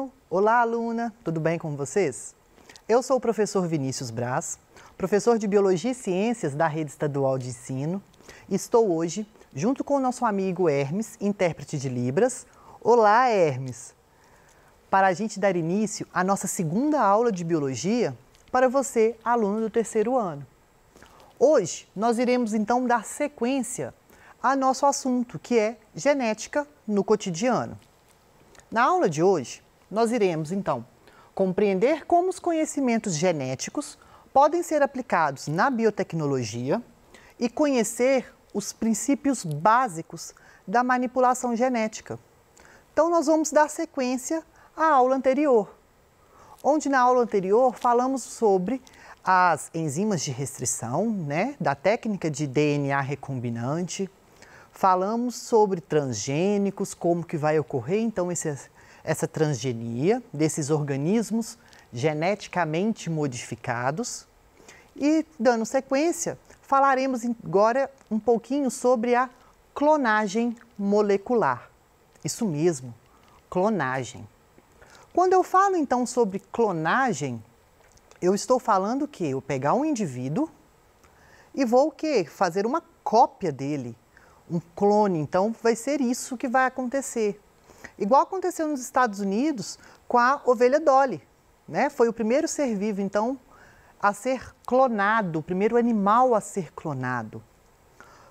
aluno! Olá, aluna! Tudo bem com vocês? Eu sou o professor Vinícius Braz, professor de Biologia e Ciências da Rede Estadual de Ensino. Estou hoje, junto com o nosso amigo Hermes, intérprete de Libras. Olá, Hermes! Para a gente dar início à nossa segunda aula de Biologia para você, aluno do terceiro ano. Hoje, nós iremos então dar sequência a nosso assunto, que é genética no cotidiano. Na aula de hoje, nós iremos então compreender como os conhecimentos genéticos podem ser aplicados na biotecnologia e conhecer os princípios básicos da manipulação genética. Então, nós vamos dar sequência à aula anterior, onde na aula anterior falamos sobre as enzimas de restrição, da técnica de DNA recombinante. Falamos sobre transgênicos, como que vai ocorrer então essa transgenia desses organismos geneticamente modificados. E, dando sequência, falaremos agora um pouquinho sobre a clonagem molecular. Isso mesmo, clonagem. Quando eu falo então sobre clonagem, eu estou falando que eu pegar um indivíduo e vou fazer uma cópia dele. Um clone, então vai ser isso que vai acontecer. Igual aconteceu nos Estados Unidos com a ovelha Dolly, Foi o primeiro ser vivo, então, a ser clonado, o primeiro animal a ser clonado.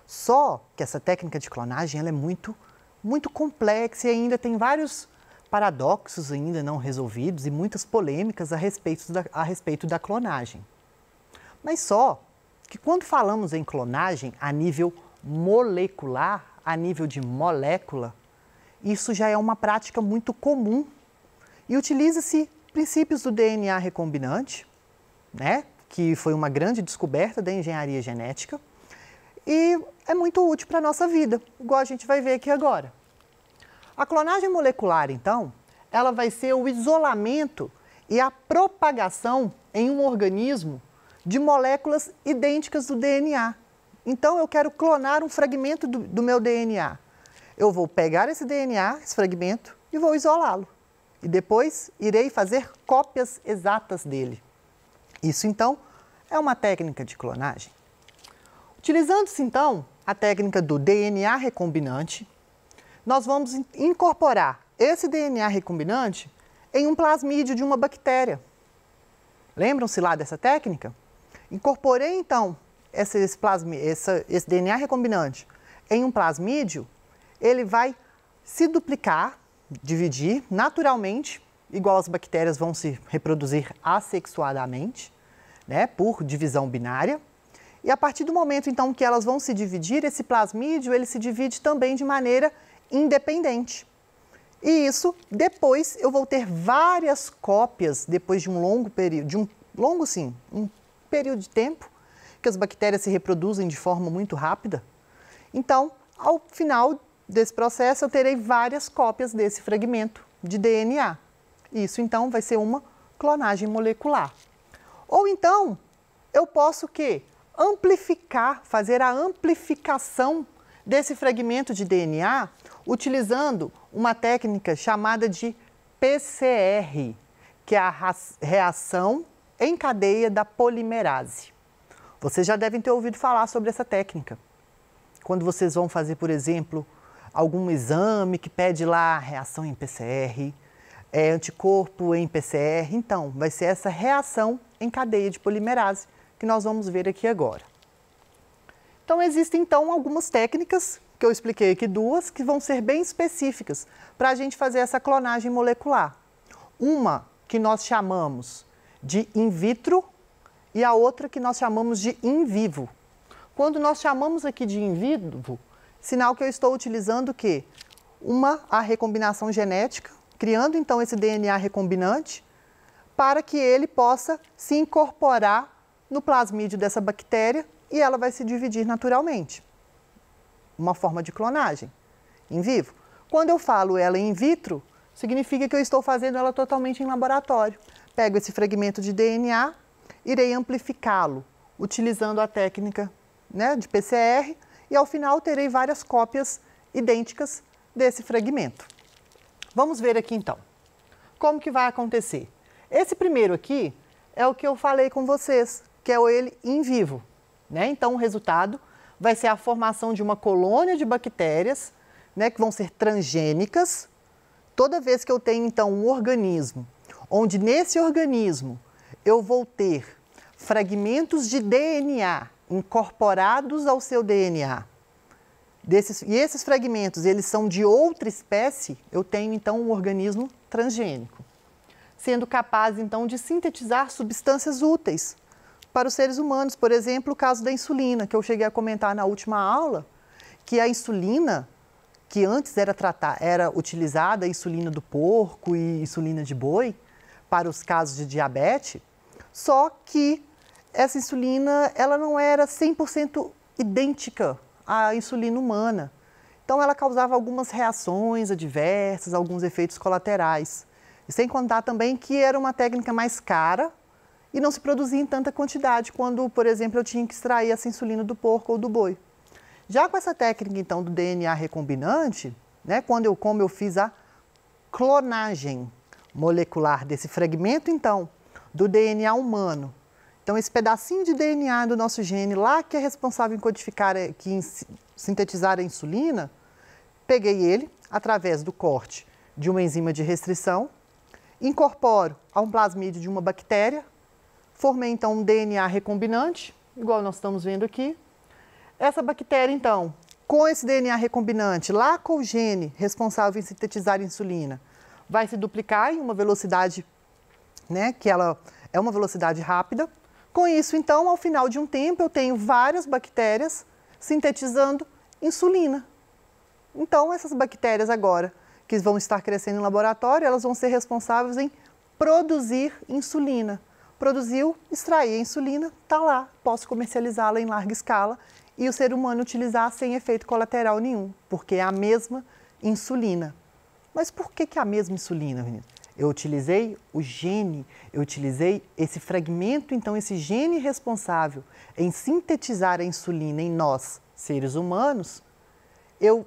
Só que essa técnica de clonagem ela é muito complexa e ainda tem vários paradoxos ainda não resolvidos e muitas polêmicas a respeito da clonagem. Mas só que quando falamos em clonagem a nível molecular, a nível de molécula, isso já é uma prática muito comum e utiliza-se princípios do DNA recombinante, que foi uma grande descoberta da engenharia genética e é muito útil para a nossa vida, igual a gente vai ver aqui agora. A clonagem molecular, então, ela vai ser o isolamento e a propagação em um organismo de moléculas idênticas do DNA. Então, eu quero clonar um fragmento do meu DNA. Eu vou pegar esse DNA, esse fragmento, e vou isolá-lo. E depois irei fazer cópias exatas dele. Isso, então, é uma técnica de clonagem. Utilizando-se, então, a técnica do DNA recombinante, nós vamos incorporar esse DNA recombinante em um plasmídio de uma bactéria. Lembram-se lá dessa técnica? Incorporei, então, esse DNA recombinante em um plasmídio, ele vai se duplicar, dividir naturalmente, igual as bactérias vão se reproduzir assexuadamente, por divisão binária. E a partir do momento, então, que elas vão se dividir, esse plasmídio, ele se divide também de maneira independente. E isso, depois, eu vou ter várias cópias, depois de um longo período, um período de tempo, que as bactérias se reproduzem de forma muito rápida. Então, ao final desse processo, eu terei várias cópias desse fragmento de DNA. Isso, então, vai ser uma clonagem molecular. Ou então, eu posso amplificar, fazer a amplificação desse fragmento de DNA utilizando uma técnica chamada de PCR, que é a reação em cadeia da polimerase. Vocês já devem ter ouvido falar sobre essa técnica. Quando vocês vão fazer, por exemplo, algum exame que pede lá reação em PCR, anticorpo em PCR, então vai ser essa reação em cadeia de polimerase que nós vamos ver aqui agora. Então, existem então algumas técnicas, que eu expliquei aqui duas, que vão ser bem específicas para a gente fazer essa clonagem molecular. Uma que nós chamamos de in vitro e a outra que nós chamamos de in vivo. Quando nós chamamos aqui de in vivo, sinal que eu estou utilizando a recombinação genética, criando então esse DNA recombinante, para que ele possa se incorporar no plasmídio dessa bactéria e ela vai se dividir naturalmente. Uma forma de clonagem in vivo. Quando eu falo ela in vitro, significa que eu estou fazendo ela totalmente em laboratório. Pego esse fragmento de DNA, irei amplificá-lo, utilizando a técnica de PCR, e ao final terei várias cópias idênticas desse fragmento. Vamos ver aqui então. como que vai acontecer? Esse primeiro aqui é o que eu falei com vocês, que é o ele in vivo, né? Então, o resultado vai ser a formação de uma colônia de bactérias, né, que vão ser transgênicas. Toda vez que eu tenho, então, um organismo, onde nesse organismo eu vou ter fragmentos de DNA incorporados ao seu DNA, e esses fragmentos, eles são de outra espécie, eu tenho, então, um organismo transgênico, sendo capaz, então, de sintetizar substâncias úteis para os seres humanos. Por exemplo, o caso da insulina, que eu cheguei a comentar na última aula, que a insulina, que antes era utilizada, a insulina do porco e insulina de boi, para os casos de diabetes, só que essa insulina, ela não era 100% idêntica à insulina humana. Então, ela causava algumas reações adversas, alguns efeitos colaterais. E sem contar também que era uma técnica mais cara e não se produzia em tanta quantidade quando, por exemplo, eu tinha que extrair essa insulina do porco ou do boi. Já com essa técnica, então, do DNA recombinante, né, como eu fiz a clonagem molecular desse fragmento, então, do DNA humano. Então, esse pedacinho de DNA do nosso gene lá, que é responsável em codificar, sintetizar a insulina, peguei ele através do corte de uma enzima de restrição, incorporo a um plasmídio de uma bactéria, formei, então, um DNA recombinante, igual nós estamos vendo aqui. Essa bactéria, então, com esse DNA recombinante, lá com o gene responsável em sintetizar a insulina, vai se duplicar em uma velocidade, né, que ela é uma velocidade rápida. Com isso, então, ao final de um tempo, eu tenho várias bactérias sintetizando insulina. Então, essas bactérias agora, que vão estar crescendo em laboratório, elas vão ser responsáveis em produzir insulina. Produziu, extrair a insulina, está lá, posso comercializá-la em larga escala e o ser humano utilizar sem efeito colateral nenhum, porque é a mesma insulina. Mas por que é a mesma insulina, Vinícius? Eu utilizei o gene, eu utilizei esse fragmento, então esse gene responsável em sintetizar a insulina em nós, seres humanos, eu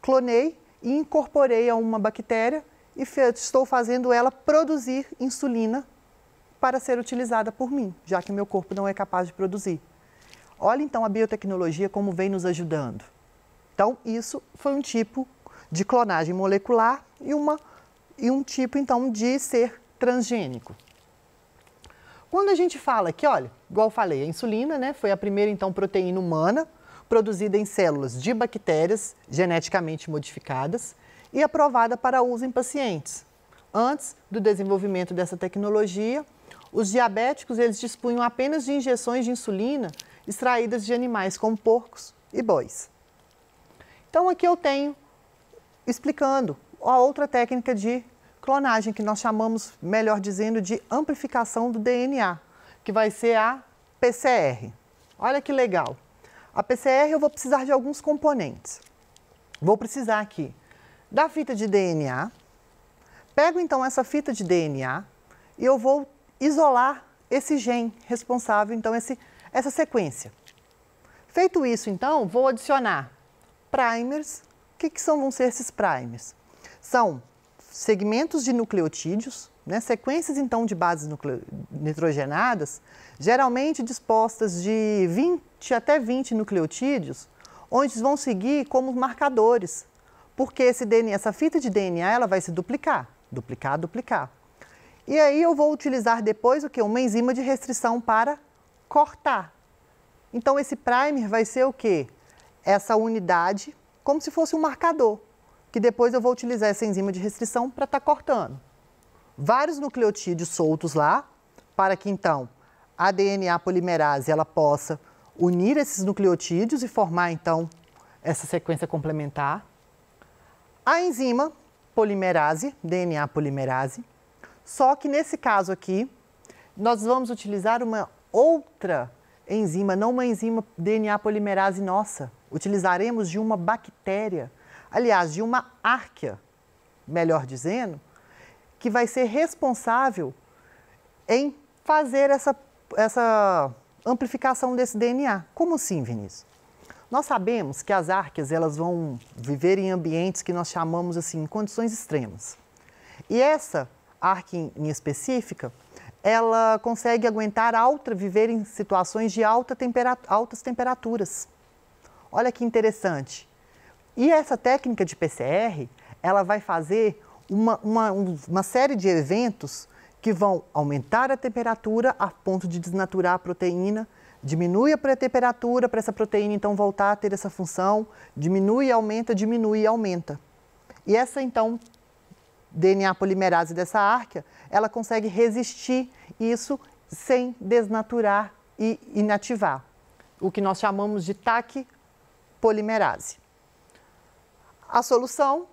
clonei e incorporei a uma bactéria e estou fazendo ela produzir insulina para ser utilizada por mim, já que meu corpo não é capaz de produzir. Olha então a biotecnologia como vem nos ajudando. Então, isso foi um tipo de clonagem molecular e um tipo, então, de ser transgênico. Quando a gente fala que, olha, igual eu falei, a insulina, né, foi a primeira, então, proteína humana produzida em células de bactérias geneticamente modificadas e aprovada para uso em pacientes. Antes do desenvolvimento dessa tecnologia, os diabéticos, eles dispunham apenas de injeções de insulina extraídas de animais como porcos e bois. Então, aqui eu tenho explicando a outra técnica de clonagem, que nós chamamos, melhor dizendo, de amplificação do DNA, que vai ser a PCR. Olha que legal. A PCR eu vou precisar de alguns componentes. Vou precisar aqui da fita de DNA. Pego então essa fita de DNA e eu vou isolar esse gene responsável, então essa sequência. Feito isso, então, vou adicionar primers. O que vão ser esses primers? São segmentos de nucleotídeos, né, sequências, então, de bases nitrogenadas, geralmente dispostas de 20 até 20 nucleotídeos, onde vão seguir como marcadores, porque essa fita de DNA ela vai se duplicar, duplicar. E aí eu vou utilizar depois o quê? Uma enzima de restrição para cortar. Então, esse primer vai ser o quê? Essa unidade, como se fosse um marcador, que depois eu vou utilizar essa enzima de restrição para estar cortando. Vários nucleotídeos soltos lá, para que então a DNA polimerase ela possa unir esses nucleotídeos e formar então essa sequência complementar. A enzima polimerase, DNA polimerase, só que nesse caso aqui, nós vamos utilizar uma outra enzima, não uma enzima DNA polimerase nossa. Utilizaremos de uma bactéria, aliás, de uma árquea, melhor dizendo, que vai ser responsável em fazer essa amplificação desse DNA. Como assim, Vinícius? Nós sabemos que as árqueas elas vão viver em ambientes que nós chamamos assim, condições extremas. E essa arquinha específica, ela consegue aguentar viver em situações de altas temperaturas. Olha que interessante. E essa técnica de PCR, ela vai fazer uma série de eventos que vão aumentar a temperatura a ponto de desnaturar a proteína, diminui a temperatura para essa proteína então voltar a ter essa função, diminui e aumenta, diminui e aumenta. E essa então, DNA polimerase dessa arquea, ela consegue resistir isso sem desnaturar e inativar, o que nós chamamos de TAC polimerase. A solução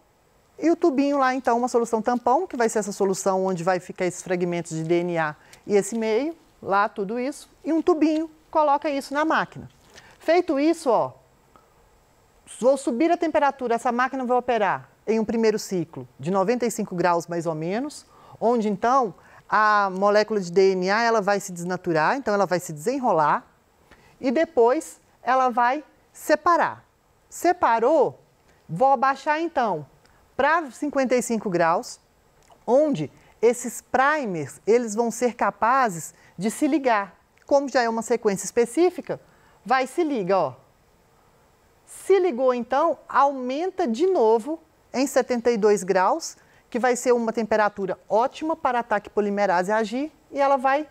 e o tubinho lá, então, uma solução tampão, que vai ser essa solução onde vai ficar esses fragmentos de DNA e esse meio, lá tudo isso, e um tubinho, coloca isso na máquina. Feito isso, ó, vou subir a temperatura, essa máquina vai operar em um primeiro ciclo de 95 graus mais ou menos, onde então a molécula de DNA ela vai se desnaturar, então ela vai se desenrolar e depois ela vai separar. Separou, vou abaixar então para 55 graus, onde esses primers eles vão ser capazes de se ligar. Como já é uma sequência específica, vai se liga, ó. Se ligou então, aumenta de novo em 72 graus, que vai ser uma temperatura ótima para a TAC polimerase agir e ela vai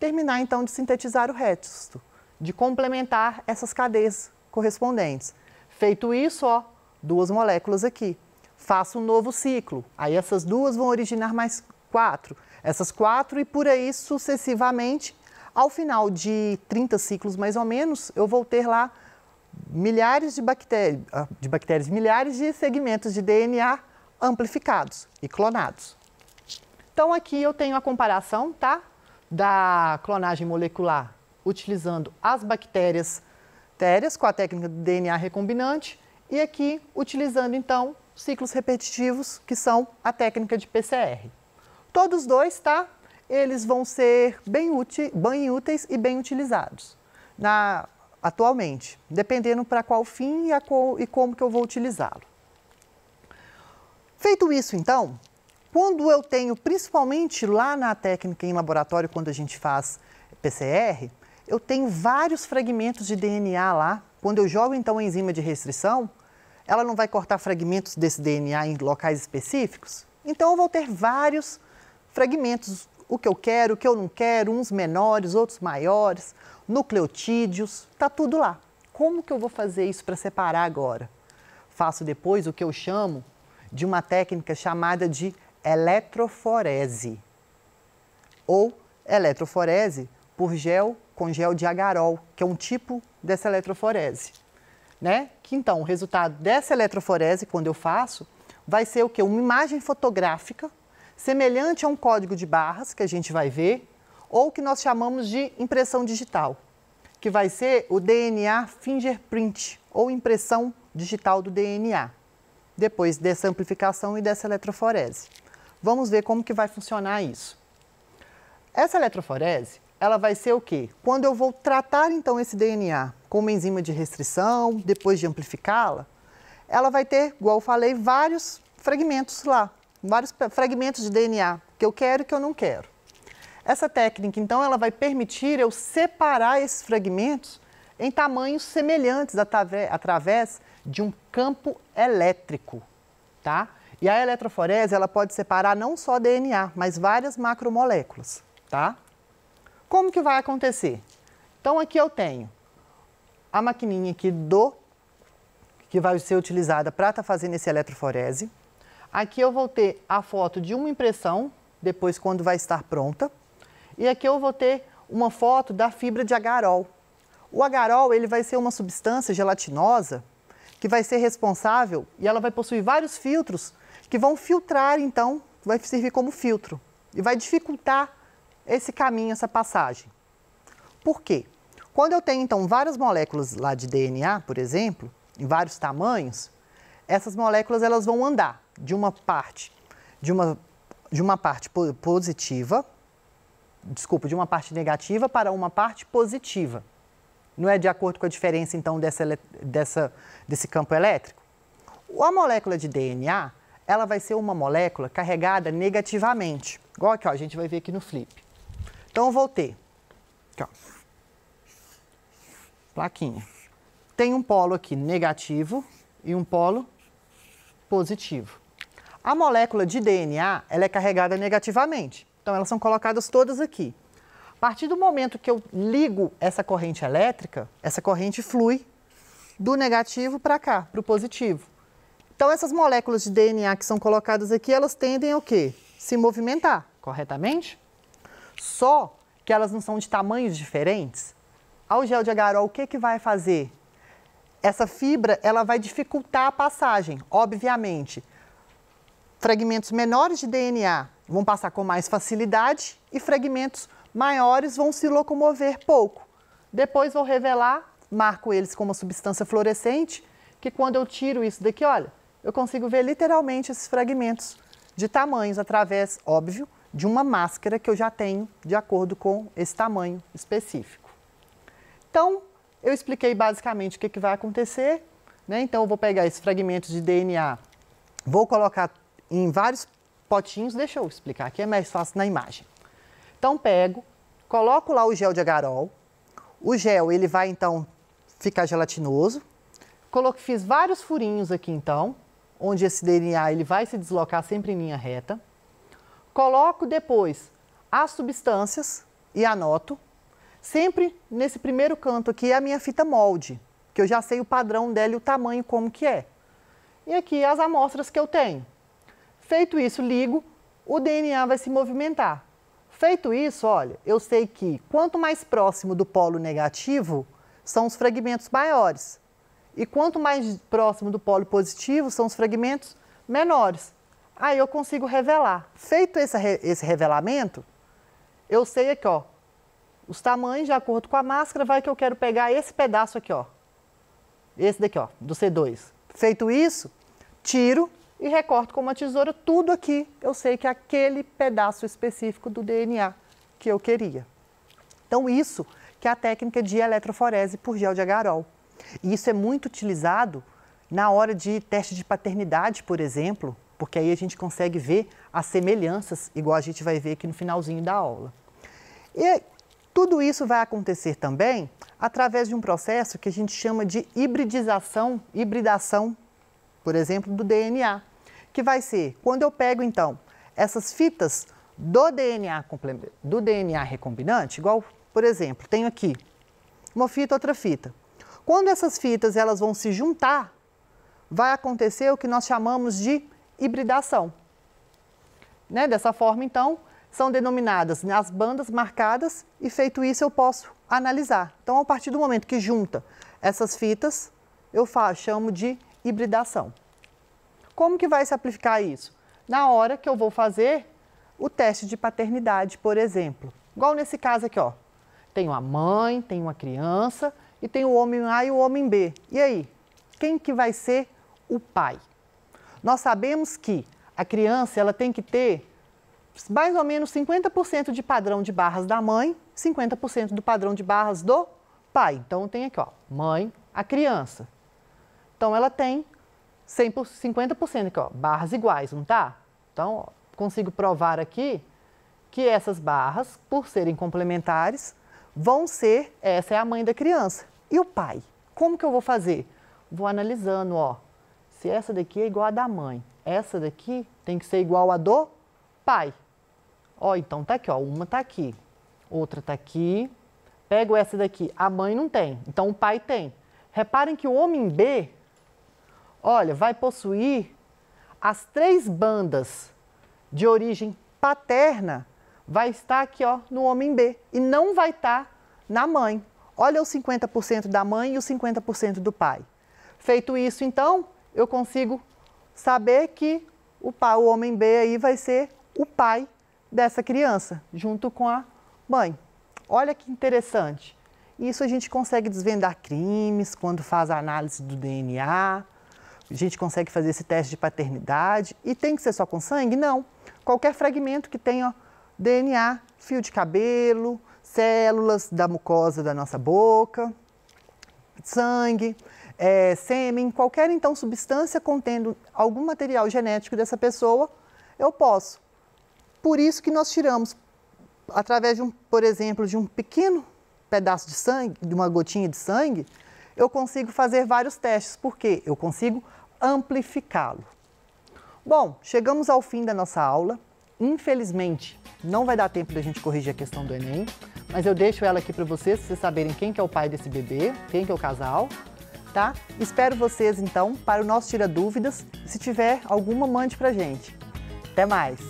terminar então de sintetizar o resto, de complementar essas cadeias correspondentes. Feito isso, ó, duas moléculas aqui. Faço um novo ciclo, aí essas duas vão originar mais 4, essas 4 e por aí sucessivamente. Ao final de 30 ciclos mais ou menos, eu vou ter lá milhares de bactérias, milhares de segmentos de DNA amplificados e clonados. Então aqui eu tenho a comparação, tá, da clonagem molecular utilizando as bactérias com a técnica do DNA recombinante e aqui utilizando então ciclos repetitivos, que são a técnica de PCR. Todos dois, tá? Eles vão ser bem úteis e bem utilizados atualmente, dependendo para qual fim e como que eu vou utilizá-lo. Feito isso, então, quando eu tenho, principalmente lá na técnica em laboratório, quando a gente faz PCR, eu tenho vários fragmentos de DNA lá. Quando eu jogo, então, a enzima de restrição, ela não vai cortar fragmentos desse DNA em locais específicos? Então, eu vou ter vários fragmentos, o que eu quero, o que eu não quero, uns menores, outros maiores, nucleotídeos, tá tudo lá. Como que eu vou fazer isso para separar agora? Faço depois o que eu chamo de uma técnica chamada de eletroforese, ou eletroforese por com gel de agarol, que é um tipo dessa eletroforese, né? Que então o resultado dessa eletroforese, quando eu faço, vai ser o quê? Uma imagem fotográfica semelhante a um código de barras, que a gente vai ver, ou que nós chamamos de impressão digital, que vai ser o DNA fingerprint, ou impressão digital do DNA, depois dessa amplificação e dessa eletroforese. Vamos ver como que vai funcionar isso. Essa eletroforese, ela vai ser o quê? Quando eu vou tratar então esse DNA com uma enzima de restrição, depois de amplificá-la, ela vai ter, igual eu falei, vários fragmentos lá, vários fragmentos de DNA, que eu quero e que eu não quero. Essa técnica, então, ela vai permitir eu separar esses fragmentos em tamanhos semelhantes através de um campo elétrico, tá? E a eletroforese, ela pode separar não só DNA, mas várias macromoléculas, tá? Como que vai acontecer? Então, aqui eu tenho a maquininha aqui que vai ser utilizada para estar fazendo esse eletroforese. Aqui eu vou ter a foto de uma impressão, depois quando vai estar pronta. E aqui eu vou ter uma foto da fibra de agarol. O agarol, ele vai ser uma substância gelatinosa que vai ser responsável e ela vai possuir vários filtros que vão filtrar, então, vai servir como filtro e vai dificultar esse caminho, essa passagem. Por quê? Quando eu tenho, então, várias moléculas lá de DNA, por exemplo, em vários tamanhos, essas moléculas elas vão andar de uma parte positiva, de uma parte negativa para uma parte positiva. Não é de acordo com a diferença, então, desse campo elétrico? A molécula de DNA, ela vai ser uma molécula carregada negativamente. Igual aqui, ó, a gente vai ver aqui no flip. Então, eu vou ter, aqui, ó, plaquinha. Tem um polo aqui negativo e um polo positivo. A molécula de DNA, ela é carregada negativamente. Então, elas são colocadas todas aqui. A partir do momento que eu ligo essa corrente elétrica, essa corrente flui do negativo para cá, para o positivo. Então, essas moléculas de DNA que são colocadas aqui, elas tendem a quê? Se movimentar, corretamente? Só que elas não são de tamanhos diferentes. Ao gel de agarol, o que que vai fazer? Essa fibra, ela vai dificultar a passagem, obviamente. Fragmentos menores de DNA vão passar com mais facilidade e fragmentos maiores vão se locomover pouco. Depois vou revelar, marco eles com uma substância fluorescente, que quando eu tiro isso daqui, olha, eu consigo ver literalmente esses fragmentos de tamanhos através, óbvio, de uma máscara que eu já tenho de acordo com esse tamanho específico. Então, eu expliquei basicamente o que vai acontecer, né? Então, eu vou pegar esses fragmentos de DNA, vou colocar em vários potinhos, deixa eu explicar aqui, é mais fácil na imagem. Então, pego, coloco lá o gel de agarol, o gel ele vai então ficar gelatinoso, fiz vários furinhos aqui então, onde esse DNA ele vai se deslocar sempre em linha reta, coloco depois as substâncias e anoto, sempre nesse primeiro canto aqui é a minha fita molde, que eu já sei o padrão dela e o tamanho como que é. E aqui as amostras que eu tenho. Feito isso, ligo, o DNA vai se movimentar. Feito isso, olha, eu sei que quanto mais próximo do polo negativo, são os fragmentos maiores. E quanto mais próximo do polo positivo, são os fragmentos menores. Aí eu consigo revelar. Feito esse revelamento, eu sei aqui, ó, os tamanhos de acordo com a máscara, vai que eu quero pegar esse pedaço aqui, ó. Esse daqui, ó, do C2. Feito isso, tiro e recorto com uma tesoura tudo aqui. Eu sei que é aquele pedaço específico do DNA que eu queria. Então, isso que é a técnica de eletroforese por gel de agarol. E isso é muito utilizado na hora de teste de paternidade, por exemplo, porque aí a gente consegue ver as semelhanças, igual a gente vai ver aqui no finalzinho da aula. E tudo isso vai acontecer também através de um processo que a gente chama de hibridação, por exemplo, do DNA, que vai ser quando eu pego, então, essas fitas do DNA recombinante, igual, por exemplo, tenho aqui uma fita, outra fita. Quando essas fitas elas vão se juntar, vai acontecer o que nós chamamos de hibridação. Né? Dessa forma, então, são denominadas as bandas marcadas e, feito isso, eu posso analisar. Então, a partir do momento que junta essas fitas, eu chamo de hibridação. Como que vai se aplicar isso? Na hora que eu vou fazer o teste de paternidade, por exemplo. Igual nesse caso aqui, ó. Tem a mãe, tem uma criança e tem o homem A e o homem B. E aí? Quem que vai ser o pai? Nós sabemos que a criança ela tem que ter mais ou menos 50% de padrão de barras da mãe, 50% do padrão de barras do pai. Então, tem aqui, ó, mãe, a criança. Então, ela tem 50% aqui, ó, barras iguais, não tá? Então, ó, consigo provar aqui que essas barras, por serem complementares, vão ser, essa é a mãe da criança. E o pai? Como que eu vou fazer? Vou analisando, ó, se essa daqui é igual a da mãe, essa daqui tem que ser igual a do pai. Ó, então tá aqui, ó, uma tá aqui, outra tá aqui, pego essa daqui, a mãe não tem, então o pai tem. Reparem que o homem B, olha, vai possuir as 3 bandas de origem paterna, vai estar aqui, ó, no homem B, e não vai estar na mãe. Olha os 50% da mãe e os 50% do pai. Feito isso, então, eu consigo saber que o homem B aí vai ser o pai dessa criança, junto com a mãe. Olha que interessante. Isso a gente consegue desvendar crimes quando faz a análise do DNA, a gente consegue fazer esse teste de paternidade. E tem que ser só com sangue? Não. Qualquer fragmento que tenha DNA, fio de cabelo, células da mucosa da nossa boca, sangue, sêmen, qualquer então substância contendo algum material genético dessa pessoa, eu posso. Por isso que nós tiramos, através por exemplo, de um pequeno pedaço de sangue, de uma gotinha de sangue, eu consigo fazer vários testes, porque eu consigo amplificá-lo. Bom, chegamos ao fim da nossa aula. Infelizmente, não vai dar tempo da gente corrigir a questão do Enem, mas eu deixo ela aqui para vocês saberem quem que é o pai desse bebê, quem que é o casal, tá? Espero vocês, então, para o nosso Tira Dúvidas. Se tiver alguma, mande pra gente. Até mais!